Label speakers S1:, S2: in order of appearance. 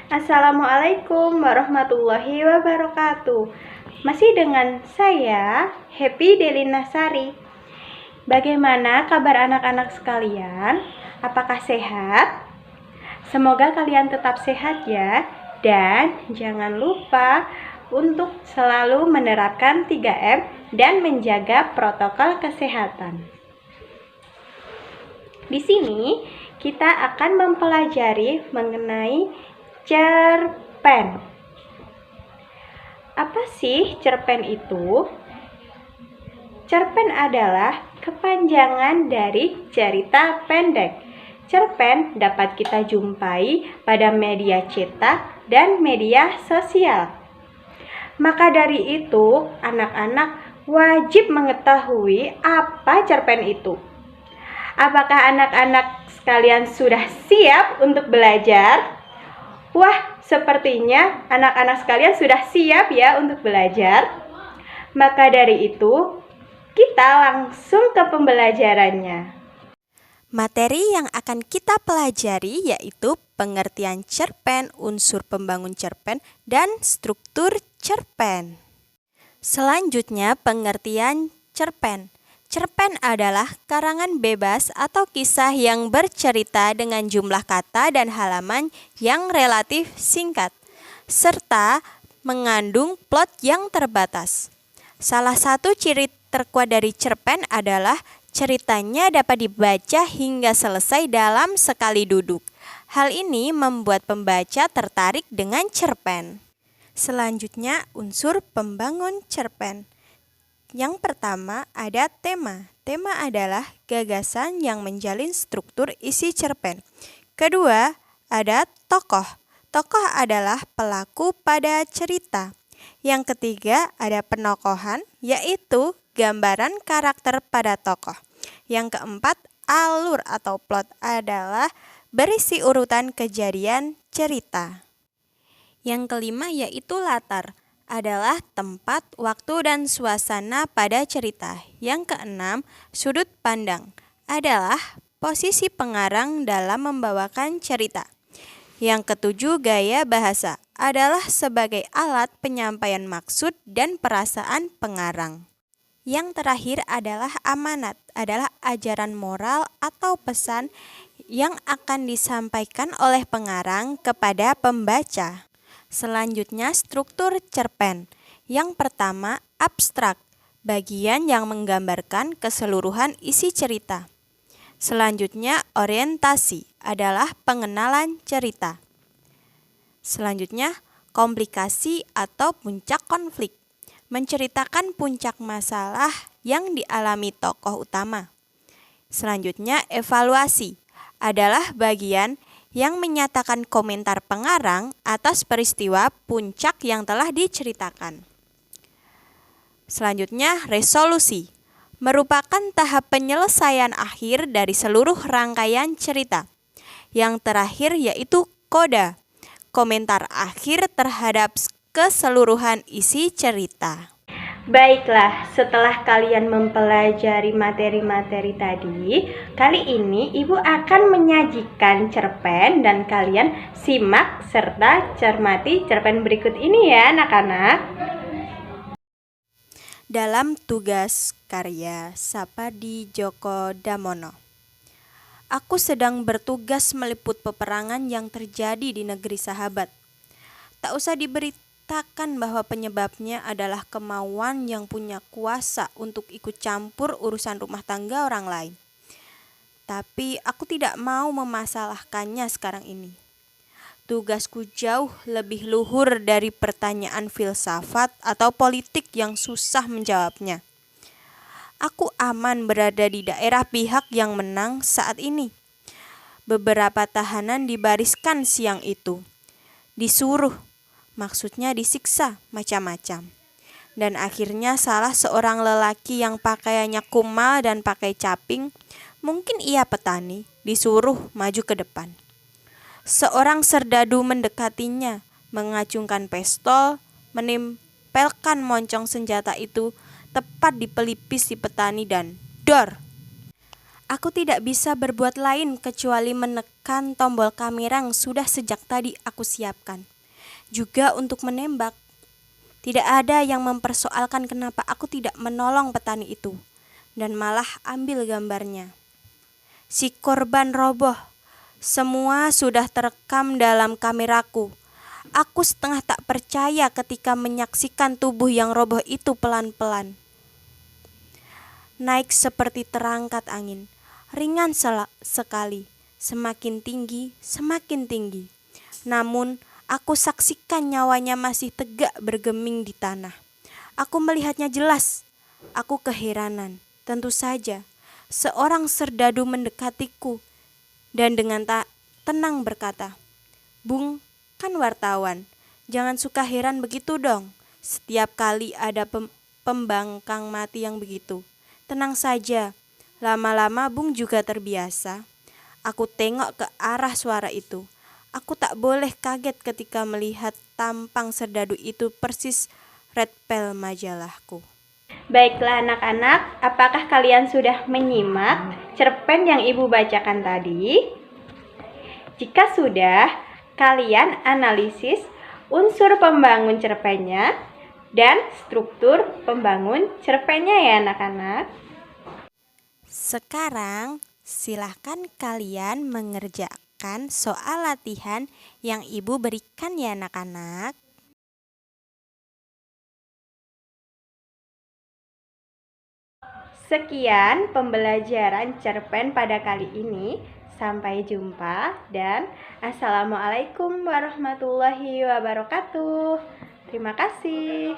S1: Assalamualaikum warahmatullahi wabarakatuh. Masih dengan saya, Happy Delina Sari. Bagaimana kabar anak-anak sekalian? Apakah sehat? Semoga kalian tetap sehat ya. Dan jangan lupa untuk selalu menerapkan 3M dan menjaga protokol kesehatan. Di sini kita akan mempelajari mengenai cerpen. Apa sih cerpen itu? Cerpen adalah kepanjangan dari cerita pendek. Cerpen dapat kita jumpai pada media cetak dan media sosial. Maka dari itu, anak-anak wajib mengetahui apa cerpen itu. Apakah anak-anak sekalian sudah siap untuk belajar? Wah, sepertinya anak-anak sekalian sudah siap ya untuk belajar. Maka dari itu, kita langsung ke pembelajarannya.
S2: Materi yang akan kita pelajari yaitu pengertian cerpen, unsur pembangun cerpen, dan struktur cerpen. Selanjutnya, pengertian cerpen. Cerpen adalah karangan bebas atau kisah yang bercerita dengan jumlah kata dan halaman yang relatif singkat, serta mengandung plot yang terbatas. Salah satu ciri terkuat dari cerpen adalah ceritanya dapat dibaca hingga selesai dalam sekali duduk. Hal ini membuat pembaca tertarik dengan cerpen. Selanjutnya, unsur pembangun cerpen. Yang pertama ada tema. Tema adalah gagasan yang menjalin struktur isi cerpen. Kedua, ada tokoh. Tokoh adalah pelaku pada cerita. Yang ketiga, ada penokohan, yaitu gambaran karakter pada tokoh. Yang keempat, alur atau plot adalah berisi urutan kejadian cerita. Yang kelima yaitu latar, adalah tempat, waktu, dan suasana pada cerita. Yang keenam, sudut pandang, adalah posisi pengarang dalam membawakan cerita. Yang ketujuh, gaya bahasa, adalah sebagai alat penyampaian maksud dan perasaan pengarang. Yang terakhir adalah amanat, adalah ajaran moral atau pesan yang akan disampaikan oleh pengarang kepada pembaca. Selanjutnya, struktur cerpen. Yang pertama, abstrak, bagian yang menggambarkan keseluruhan isi cerita. Selanjutnya, orientasi, adalah pengenalan cerita. Selanjutnya, komplikasi atau puncak konflik, menceritakan puncak masalah yang dialami tokoh utama. Selanjutnya, evaluasi, adalah bagian yang menyatakan komentar pengarang atas peristiwa puncak yang telah diceritakan. Selanjutnya, resolusi, merupakan tahap penyelesaian akhir dari seluruh rangkaian cerita. Yang terakhir yaitu koda, komentar akhir terhadap keseluruhan isi cerita.
S1: Baiklah, setelah kalian mempelajari materi-materi tadi, kali ini Ibu akan menyajikan cerpen dan kalian simak serta cermati cerpen berikut ini ya anak-anak.
S2: Dalam tugas karya Sapadi Djoko Damono. Aku sedang bertugas meliput peperangan yang terjadi di negeri sahabat. Tak usah diberitakan bahwa penyebabnya adalah kemauan yang punya kuasa untuk ikut campur urusan rumah tangga orang lain. Tapi aku tidak mau memasalahkannya sekarang ini. Tugasku jauh lebih luhur dari pertanyaan filsafat atau politik yang susah menjawabnya. Aku aman berada di daerah pihak yang menang saat ini. Beberapa tahanan dibariskan siang itu. Disuruh, maksudnya disiksa macam-macam. Dan akhirnya salah seorang lelaki yang pakaiannya kumal dan pakai caping, mungkin ia petani, disuruh maju ke depan. Seorang serdadu mendekatinya, mengacungkan pistol, menempelkan moncong senjata itu tepat di pelipis si petani dan dor! Aku tidak bisa berbuat lain kecuali menekan tombol kamera yang sudah sejak tadi aku siapkan. Juga untuk menembak. Tidak ada yang mempersoalkan kenapa aku tidak menolong petani itu dan malah ambil gambarnya. Si korban roboh. Semua sudah terekam dalam kameraku. Aku setengah tak percaya ketika menyaksikan tubuh yang roboh itu pelan-pelan naik seperti terangkat angin. Ringan sekali, semakin tinggi, semakin tinggi. Namun, aku saksikan nyawanya masih tegak bergeming di tanah. Aku melihatnya jelas. Aku keheranan. Tentu saja, seorang serdadu mendekatiku dan dengan tenang berkata, "Bung, kan wartawan. Jangan suka heran begitu dong. Setiap kali ada pembangkang mati yang begitu. Tenang saja. Lama-lama Bung juga terbiasa." Aku tengok ke arah suara itu. Aku tak boleh kaget ketika melihat tampang serdadu itu persis red pel majalahku.
S1: Baiklah anak-anak, apakah kalian sudah menyimak cerpen yang Ibu bacakan tadi? Jika sudah, kalian analisis unsur pembangun cerpennya dan struktur pembangun cerpennya ya anak-anak.
S2: Sekarang, silahkan kalian mengerjakan soal latihan yang Ibu berikan ya anak-anak.
S1: Sekian pembelajaran cerpen pada kali ini. Sampai jumpa dan assalamualaikum warahmatullahi wabarakatuh. Terima kasih.